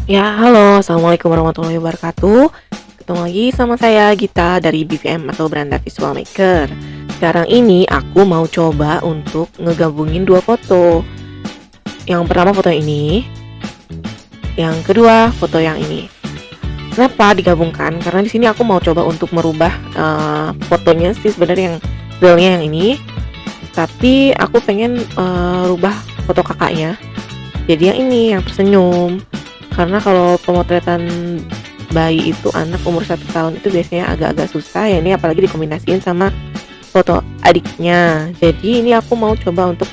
Ya, halo, assalamualaikum warahmatullahi wabarakatuh. Ketemu lagi sama saya Gita dari BVM atau Beranda Visual Maker. Sekarang ini aku mau coba untuk ngegabungin dua foto. Yang pertama foto yang ini, yang kedua foto yang ini. Kenapa digabungkan? Karena di sini aku mau coba untuk merubah fotonya sih sebenarnya yang realnya yang ini, tapi aku pengen rubah foto kakaknya. Jadi yang ini yang tersenyum. Karena kalau pemotretan bayi itu anak umur 1 tahun itu biasanya agak-agak susah ya, ini apalagi dikombinasiin sama foto adiknya. Jadi ini aku mau coba untuk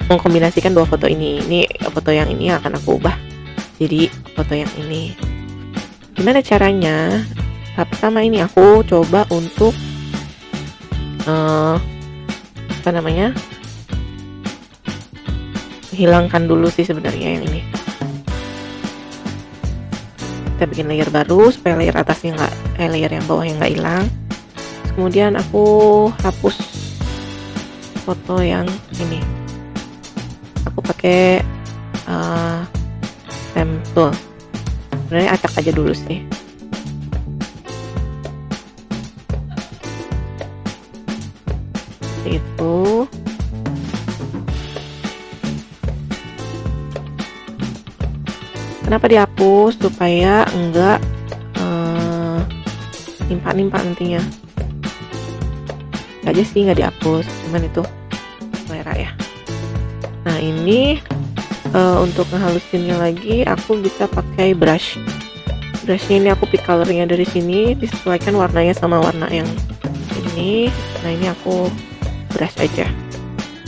mengkombinasikan dua foto ini. Ini foto yang ini akan aku ubah jadi foto yang ini. Gimana caranya? Pertama ini aku coba untuk apa namanya, hilangkan dulu sih sebenarnya yang ini. Kita bikin layer baru supaya layer atasnya layer yang bawahnya nggak hilang. Kemudian aku hapus foto yang ini. Aku pakai stem tool. Sebenarnya acak aja dulu sih. Seperti itu. Kenapa dihapus? Supaya enggak nimpa-nimpa nantinya. Aja sih nggak dihapus, cuman itu selera ya. Nah ini untuk ngehalusinnya lagi aku bisa pakai brush. Brushnya ini aku pick colornya dari sini, disesuaikan warnanya sama warna yang ini. Nah ini aku brush aja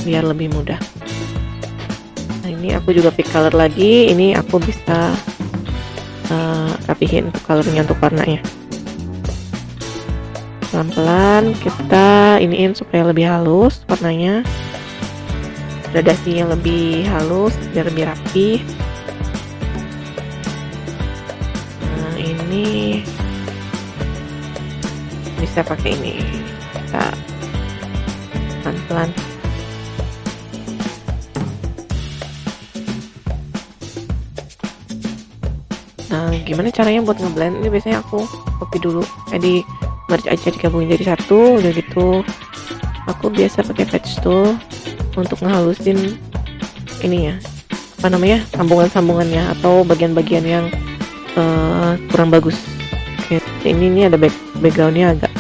biar lebih mudah. Nah ini aku juga pick color lagi, ini aku bisa rapihin untuk colornya untuk warnanya. Pelan-pelan kita iniin supaya lebih halus warnanya, gradasinya lebih halus biar lebih rapi. Nah ini bisa pakai ini, kita pelan-pelan. Nah gimana caranya buat ngeblend? Ini biasanya aku copy dulu, jadi merge aja, digabungin jadi satu. Udah gitu aku biasa pakai patch tool untuk ngehalusin ini ya, apa namanya, sambungan-sambungannya atau bagian-bagian yang kurang bagus. Oke, ini ada backgroundnya agak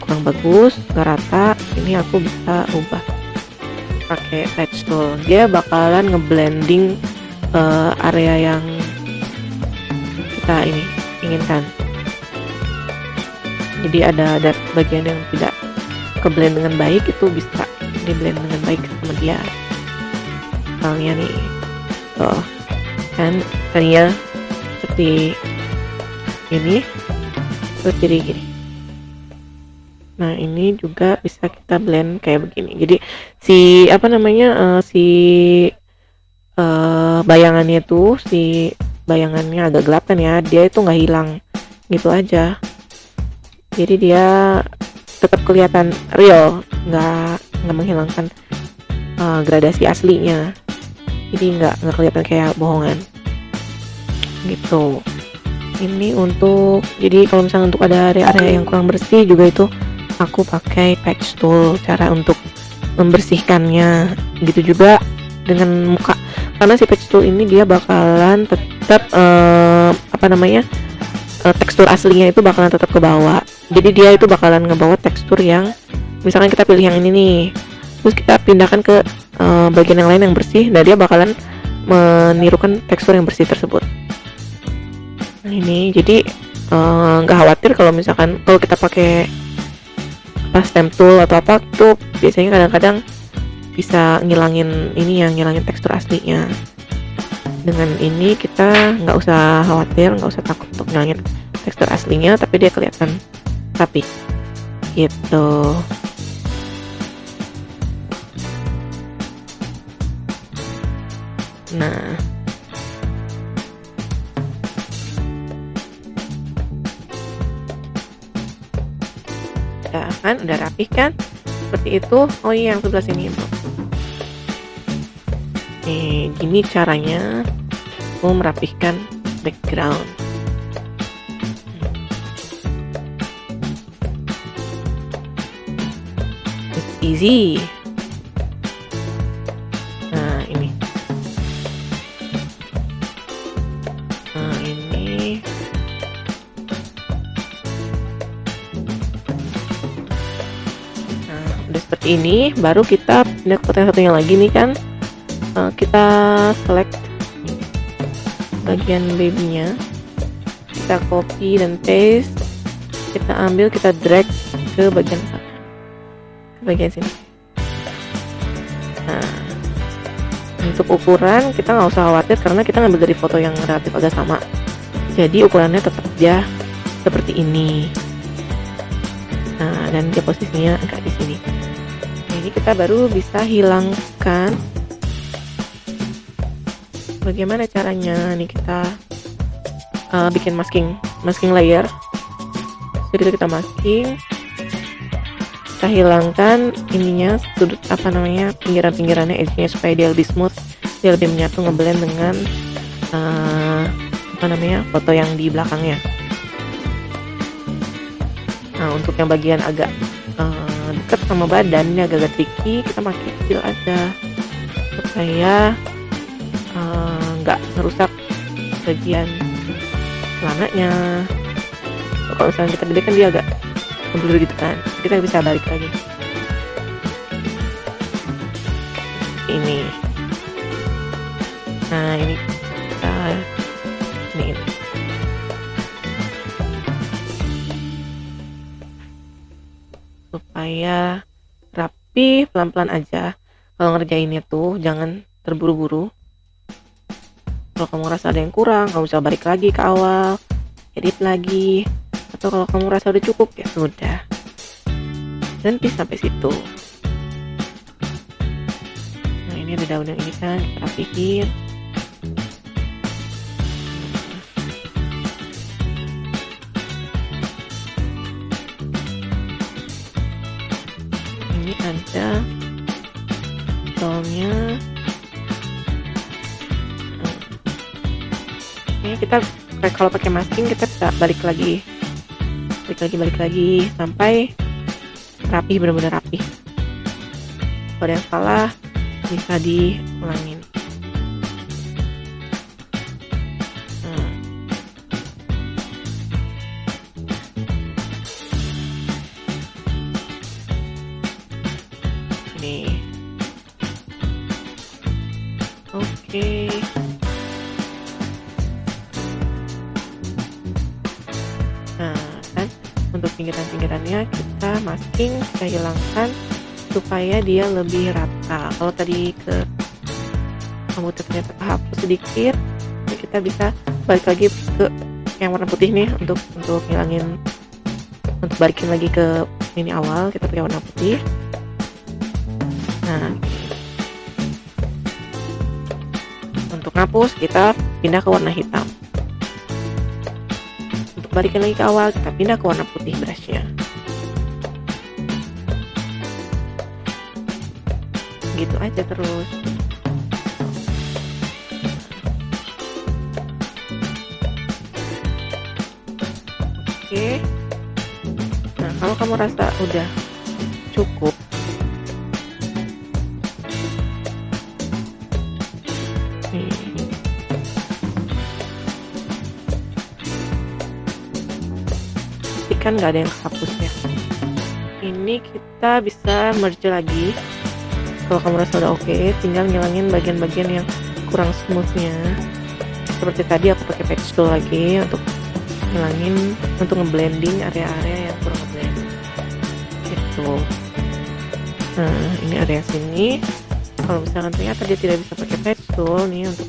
kurang bagus, nggak rata. Ini aku bisa ubah pakai patch tool, dia bakalan ngeblending area yang kita ini inginkan. Jadi ada bagian yang tidak keblend dengan baik, itu bisa di blend dengan baik sama dia. Misalnya nih tuh kan tadinya seperti ini terus jadi gini. Nah ini juga bisa kita blend kayak begini. Jadi si apa namanya bayangannya tuh, si bayangannya agak gelap kan ya, dia itu nggak hilang gitu aja. Jadi dia tetap kelihatan real, nggak menghilangkan gradasi aslinya. Jadi nggak kelihatan kayak bohongan gitu. Ini untuk, jadi kalau misalnya untuk ada area-area yang kurang bersih juga itu aku pakai patch tool, cara untuk membersihkannya. Gitu juga dengan muka, karena si patch tool ini dia bakalan tetap apa namanya, tekstur aslinya itu bakalan tetap ke bawah. Jadi dia itu bakalan ngebawa tekstur yang, misalkan kita pilih yang ini nih, terus kita pindahkan ke bagian yang lain yang bersih, nah dia bakalan menirukan tekstur yang bersih tersebut. Nah ini jadi nggak khawatir kalau misalkan kalau kita pakai stem tool atau apa tuh, biasanya kadang-kadang bisa ngilangin ini, yang ngilangin tekstur aslinya. Dengan ini kita nggak usah khawatir, nggak usah takut untuk ngilangin tekstur aslinya, tapi dia kelihatan rapi gitu. Nah udah rapi kan, seperti itu. Oh iya, yang sebelah sini bro. Nih gini caranya aku merapihkan background. It's easy. Nah ini udah seperti ini. Baru kita pindah ke foto yang satunya lagi nih kan. Kita select bagian babynya, kita copy dan paste, kita ambil, kita drag ke bagian sana, ke bagian sini. Nah, untuk ukuran kita nggak usah khawatir karena kita ngambil dari foto yang relatif agak sama, jadi ukurannya tetap aja seperti ini. Nah, dan dia posisinya agak di sini. Nah, ini kita baru bisa hilangkan. Bagaimana caranya nih? Kita bikin masking layer. Jadi kita masking, kita hilangkan ininya, sudut pinggirannya, edge-nya, supaya dia lebih smooth, dia lebih menyatu, ngeblend dengan foto yang di belakangnya. Nah, untuk yang bagian agak dekat sama badan, ini agak tricky, kita pakai kecil aja supaya nggak merusak bagian celananya. Kalau misalnya kita gede kan dia agak mundur gitu kan, kita bisa balik lagi ini. Nah ini kita ini supaya rapi, pelan-pelan aja. Kalau ngerjainnya tuh jangan terburu-buru. Kalau kamu rasa ada yang kurang, kamu bisa balik lagi ke awal, edit lagi. Atau kalau kamu rasa udah cukup, ya sudah, berhenti sampai situ. Nah ini ada daun yang ini kan, kita rapihin. Ini ada tolnya. Ini kita kalau pakai masking kita bisa balik lagi sampai rapi, benar-benar rapi. Kalau ada yang salah bisa diulangin. Ini oke. Untuk pinggiran-pinggirannya kita masking, kita hilangkan supaya dia lebih rata. Kalau tadi rambutnya ternyata kehapus sedikit, kita bisa balik lagi ke yang warna putih nih untuk ngilangin, untuk balikin lagi ke ini awal, kita pakai warna putih. Nah, untuk ngapus kita pindah ke warna hitam. Balikin lagi ke awal, kita pindah ke warna putih brushnya. Gitu aja terus. Oke. Nah, kalau kamu rasa udah cukup, kan nggak ada yang kehapus ya. Ini kita bisa merge lagi. Kalau kamu rasa udah oke, tinggal ngilangin bagian-bagian yang kurang smoothnya. Seperti tadi aku pakai patch tool lagi untuk ngilangin, untuk ngeblending area-area yang kurang ngeblend. Gitu. Nah, ini area sini. Kalau misalkan ternyata dia tidak bisa pakai patch tool nih untuk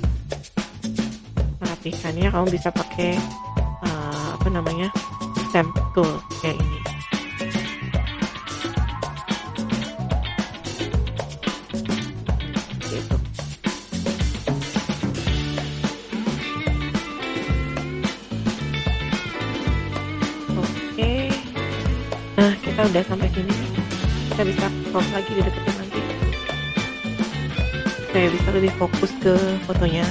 merapikannya, kamu bisa pakai stamp tool kayak ini. Gitu. Oke. Nah, kita udah sampai sini. Kita bisa crop lagi di deketin lagi. Saya bisa lebih fokus ke fotonya.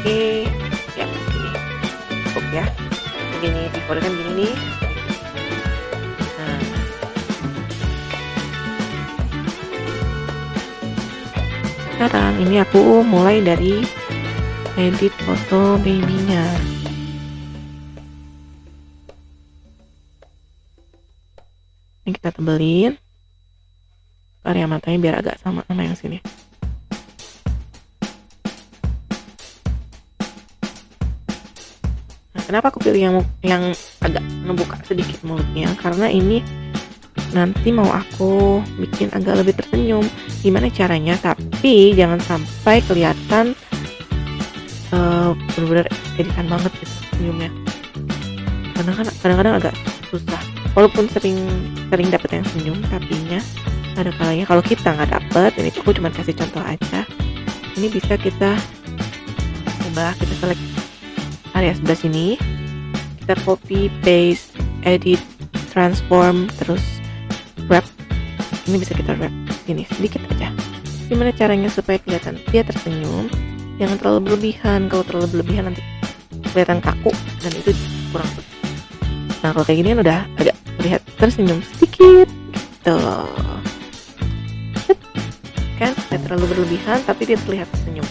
Oke, ya ini cukup ya. Begini before kan gini nih. Nah, sekarang ini aku mulai dari edit foto babynya. Ini kita tebelin area matanya biar agak sama yang sini. Nah, kenapa aku pilih yang agak ngebuka sedikit mulutnya? Karena ini nanti mau aku bikin agak lebih tersenyum. Gimana caranya? Tapi jangan sampai kelihatan bener-bener editan banget gitu senyumnya. Karena kan kadang-kadang agak susah. Walaupun sering dapet yang senyum, tapinya ada kalanya kalau kita nggak dapet, ini aku cuma kasih contoh aja. Ini bisa kita ubah, kita select area sebelah sini, kita copy, paste, edit, transform, terus wrap. Ini bisa kita wrap sini sedikit aja. Gimana caranya supaya kelihatan dia tersenyum? Jangan terlalu berlebihan. Kalau terlalu berlebihan nanti kelihatan kaku dan itu kurang. Nah kalau kayak gini kan udah agak terlihat tersenyum sedikit gitu. Kan tidak terlalu berlebihan tapi dia terlihat tersenyum.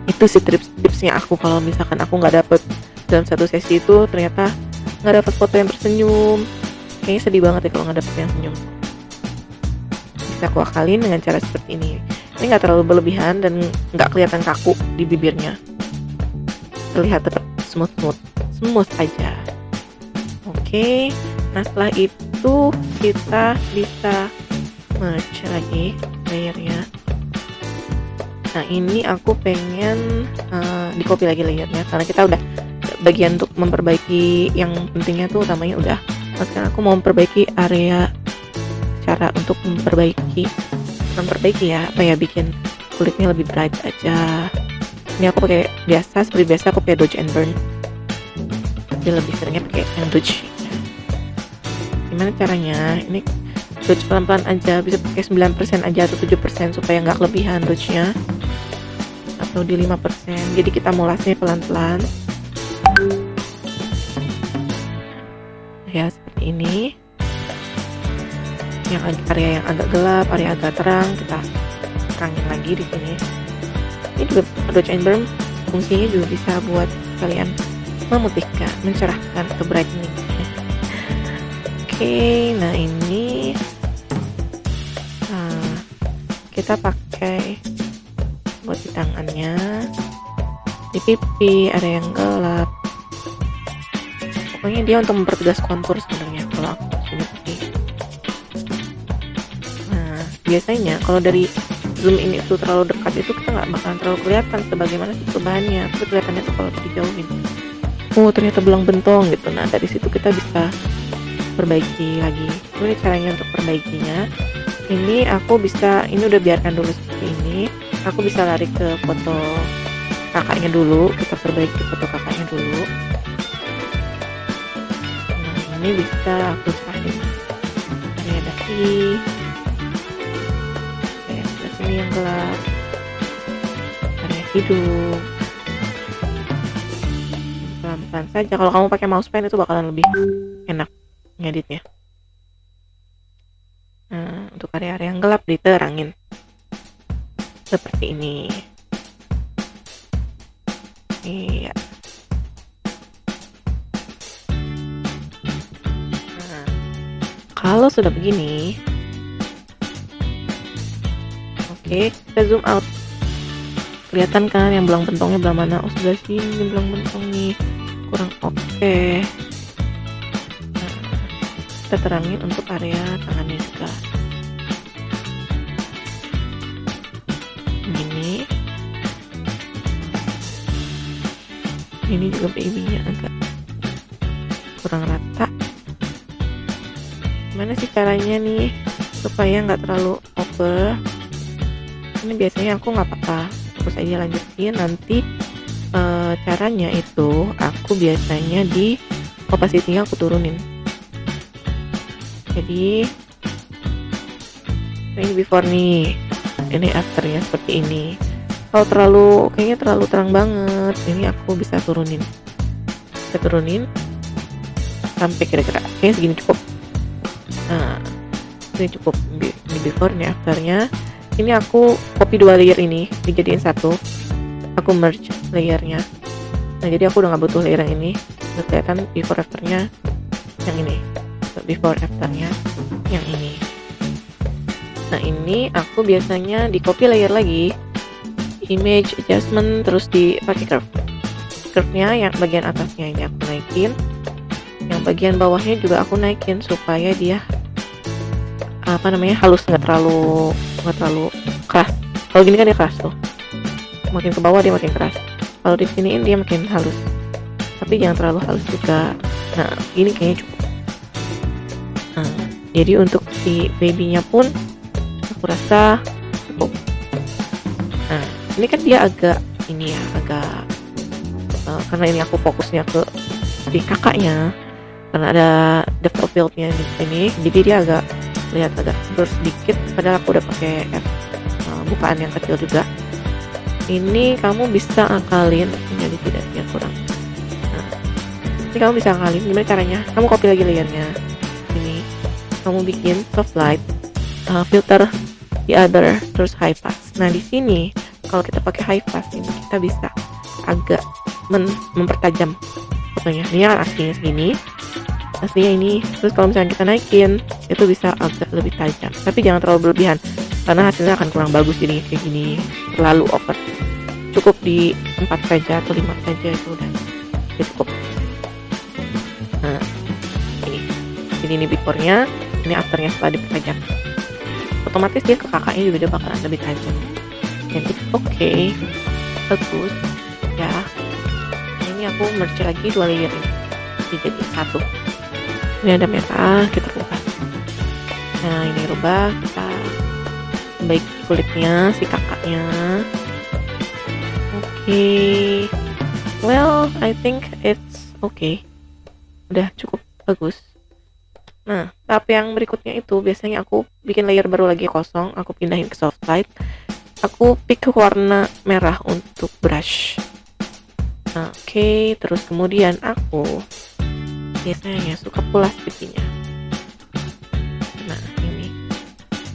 Itu sih tipsnya aku kalau misalkan aku nggak dapet dalam satu sesi itu ternyata nggak dapet foto yang tersenyum. Kayaknya sedih banget ya kalau nggak dapet yang senyum. Bisa aku akalin dengan cara seperti ini. Ini nggak terlalu berlebihan dan nggak kelihatan kaku di bibirnya. Terlihat tetap smooth aja. Oke, nah setelah itu kita bisa merge lagi layernya. Nah ini aku pengen di copy lagi layernya karena kita udah bagian untuk memperbaiki yang pentingnya tuh utamanya udah. Nah, sekarang aku mau memperbaiki area, cara untuk memperbaiki ya, apa ya, bikin kulitnya lebih bright aja. Ini aku pakai seperti biasa aku pakai Dodge and Burn. Tapi lebih seringnya pakai yang Dodge. Gimana caranya? Ini Dodge pelan-pelan aja, bisa pakai 9% aja atau 7% supaya nggak kelebihan Dodge-nya. Atau di 5%. Jadi kita mulasnya pelan-pelan. Ya, seperti ini. Yang area yang agak gelap, area agak terang, kita terangin lagi di sini. Ini juga Dodge and Burn fungsinya juga bisa buat kalian memutihkan, mencerahkan atau brightening. Oke, nah ini kita pakai buat di tangannya, di pipi area yang gelap. Pokoknya dia untuk mempertegas kontur sebenarnya kalau aku sini pakai. Nah, biasanya kalau dari zoom in itu terlalu dekat itu kita nggak bakalan terlalu kelihatan sebagaimana sih perubahannya. Tapi kelihatannya tuh kalau dijauhin, ternyata belang bentong gitu. Nah dari situ kita bisa perbaiki lagi. Ini caranya untuk perbaikinya. Ini aku bisa, ini udah biarkan dulu seperti ini. Aku bisa lari ke foto kakaknya dulu. Kita perbaiki foto kakaknya dulu. Nah ini bisa aku serahin area dahi, area sini yang gelap, area hidung. Pelan-pelan saja. Kalau kamu pakai mouse pen itu bakalan lebih enak ngeditnya. Nah, untuk area-area yang gelap diterangin seperti ini. Iya. Nah, kalau sudah begini, oke, kita zoom out. Kelihatan kan yang belang bentongnya belah mana? Oh, sebelah sini belang bentong nih. Kurang oke. Nah, kita terangin untuk area tangannya juga. Ini juga babynya agak kurang rata. Gimana sih caranya nih supaya nggak terlalu over? Ini biasanya aku nggak apa-apa, terus aja lanjutin. Nanti caranya itu aku biasanya di opacity-nya aku turunin. Jadi ini before nih, ini afternya seperti ini. Kalau kayaknya terlalu terang banget, ini aku bisa turunin sampai kira-kira kayaknya segini cukup. Nah, ini cukup. Ini before, ini afternya. Ini aku copy 2 layer ini dijadiin satu, aku merge layernya. Nah, jadi aku udah nggak butuh layer yang ini. Udah kelihatan before afternya yang ini, before afternya yang ini. Nah, ini aku biasanya di copy layer lagi, image adjustment, terus dipakai curve-nya yang bagian atasnya ini aku naikin, yang bagian bawahnya juga aku naikin supaya dia halus, nggak terlalu keras. Kalau gini kan dia keras tuh, makin ke bawah dia makin keras. Kalau di siniin dia makin halus, tapi jangan terlalu halus juga. Nah, ini kayaknya cukup. Nah, jadi untuk si babynya pun aku rasa cukup. Nah, ini kan dia agak karena ini aku fokusnya ke si kakaknya, karena ada depth of field-nya di sini, jadi dia agak blur sedikit, padahal aku udah pakai bukaan yang kecil juga. Ini kamu bisa akalin, jadi tidak dia kurang. Nah, ini kamu bisa akalin. Gimana caranya? Kamu copy lagi layernya. Ini kamu bikin soft light, filter the other, terus high pass. Nah, di sini kalau kita pakai high pass ini kita bisa agak mempertajam fotonya. Ini kan aslinya segini, aslinya ini. Terus kalau misalnya kita naikin, itu bisa agak lebih tajam. Tapi jangan terlalu berlebihan, karena hasilnya akan kurang bagus. Jadi kayak gini terlalu over. Cukup di 4 saja atau 5 saja, itu udah cukup. Nah, ini before-nya, ini after-nya setelah dipertajam. Otomatis dia ke kakaknya juga dia bakalan lebih tajam. Dan itu oke, bagus ya. Ini aku merge lagi 2 layer ini jadi satu. Ini ada merah, kita rubah. Nah, ini rubah, kita baik kulitnya si kakaknya. Oke. Well, I think it's okay. Udah cukup bagus. Nah, tahap yang berikutnya itu biasanya aku bikin layer baru lagi kosong, aku pindahin ke soft light. Aku pick warna merah untuk brush. Nah, oke, terus kemudian aku biasanya suka pulas pipinya. Nah, ini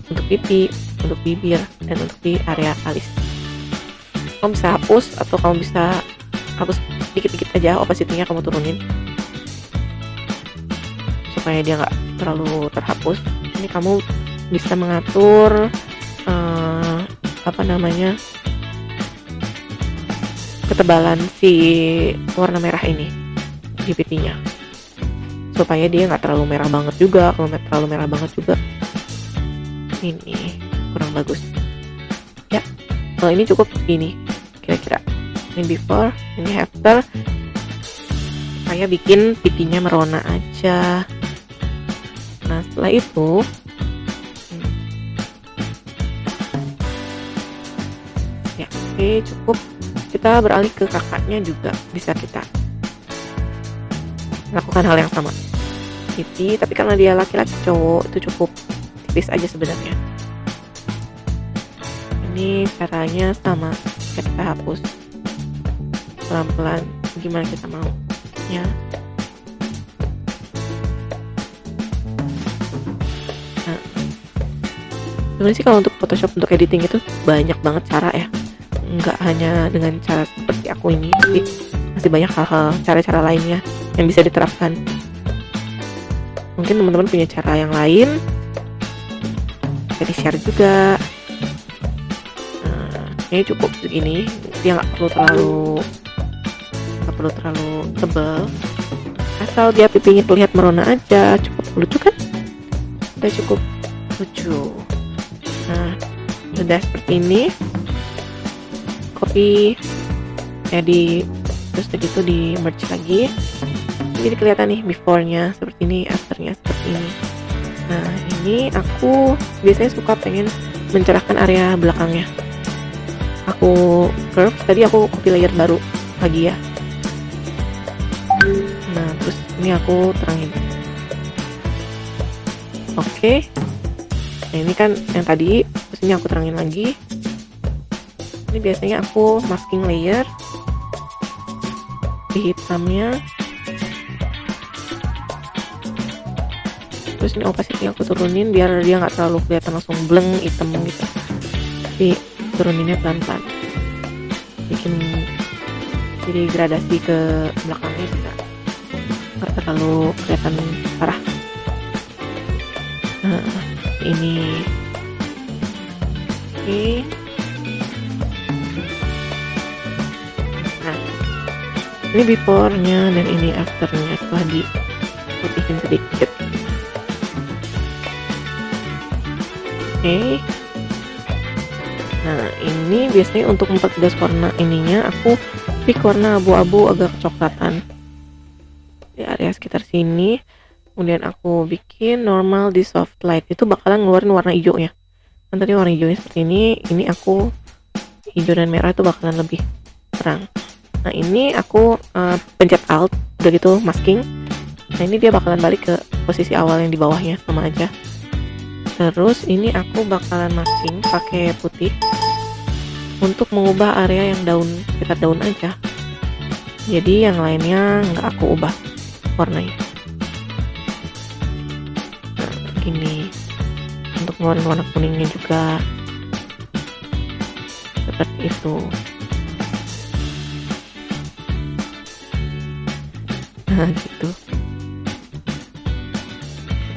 untuk pipi, untuk bibir, dan untuk di area alis. Kamu bisa hapus atau kamu bisa hapus dikit-dikit aja, opacity-nya kamu turunin supaya dia nggak terlalu terhapus. Ini kamu bisa mengatur ketebalan si warna merah ini di pipinya supaya dia nggak terlalu merah banget juga. Kalau terlalu merah banget juga ini kurang bagus ya. Kalau ini cukup ini kira-kira. Ini before, ini after, supaya bikin pipinya merona aja. Nah, setelah itu ya oke, cukup. Kita beralih ke kakaknya juga, bisa kita lakukan hal yang sama. Pipi, tapi karena dia laki-laki cowok itu cukup tipis aja sebenarnya. Ini caranya sama, kita hapus pelan-pelan gimana kita mau ya. Nah, sebenarnya sih kalau untuk Photoshop, untuk editing itu banyak banget cara ya, nggak hanya dengan cara seperti aku ini, tapi masih banyak hal-hal, cara-cara lainnya yang bisa diterapkan. Mungkin teman-teman punya cara yang lain, bisa di-share juga. Nah, ini cukup segini, dia nggak perlu terlalu tebal, asal dia pipinya terlihat merona aja. Cukup lucu kan? Udah cukup lucu. Nah, udah seperti ini, copy jadi, terus begitu di merge lagi, jadi kelihatan nih before-nya seperti ini, after-nya seperti ini. Nah, ini aku biasanya suka pengen mencerahkan area belakangnya. Aku curve, tadi aku copy layer baru lagi ya. Nah, terus ini aku terangin. Oke. Nah, ini kan yang tadi, terus ini aku terangin lagi. Ini biasanya aku masking layer di hitamnya, terus ini opacity aku turunin biar dia nggak terlalu kelihatan langsung bleng hitam gitu, tapi turuninnya pelan-pelan, bikin jadi gradasi ke belakangnya juga nggak terlalu kelihatan parah. Nah, ini oke. Nah, ini before-nya dan ini after-nya setelah diputihin sedikit. Oke. Nah, ini biasanya untuk mempertegas warna ininya aku pick warna abu-abu agak kecoklatan di area sekitar sini. Kemudian aku bikin normal di soft light, itu bakalan ngeluarin warna hijaunya. Kan tadi warna hijaunya seperti ini aku hijau dan merah itu bakalan lebih terang. Nah, ini aku pencet alt, udah gitu masking. Nah, ini dia bakalan balik ke posisi awal yang di bawahnya, sama aja. Terus ini aku bakalan masking pakai putih untuk mengubah area yang daun, sekitar daun aja. Jadi yang lainnya nggak aku ubah warnanya. Nah, gini. Untuk ngeluarin warna kuningnya juga seperti itu. Nah, gitu.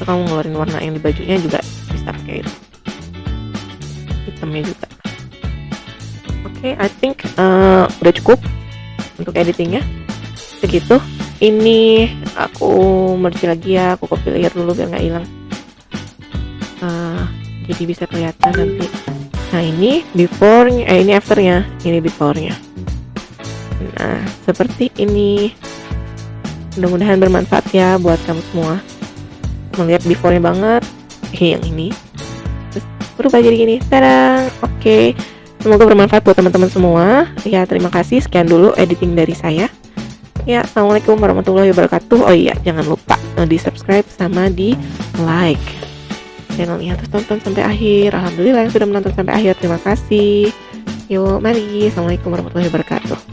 Atau kamu ngeluarin warna yang di bajunya juga bisa pakai itu, hitamnya juga. Oke, I think udah cukup untuk editingnya segitu. Ini aku merge lagi ya, aku copy layer dulu biar nggak hilang, jadi bisa kelihatan nanti. Nah, ini before-nya, ini after-nya, ini before-nya. Nah, seperti ini. Mudah-mudahan bermanfaat ya buat kamu semua. Melihat before-nya banget, yang ini terus berubah jadi gini, tada. Oke, semoga bermanfaat buat teman-teman semua ya. Terima kasih, sekian dulu editing dari saya ya. Assalamualaikum warahmatullahi wabarakatuh. Oh iya, jangan lupa di subscribe sama di like channelnya, terus tonton sampai akhir. Alhamdulillah yang sudah menonton sampai akhir, terima kasih. Yuk, mari. Assalamualaikum warahmatullahi wabarakatuh.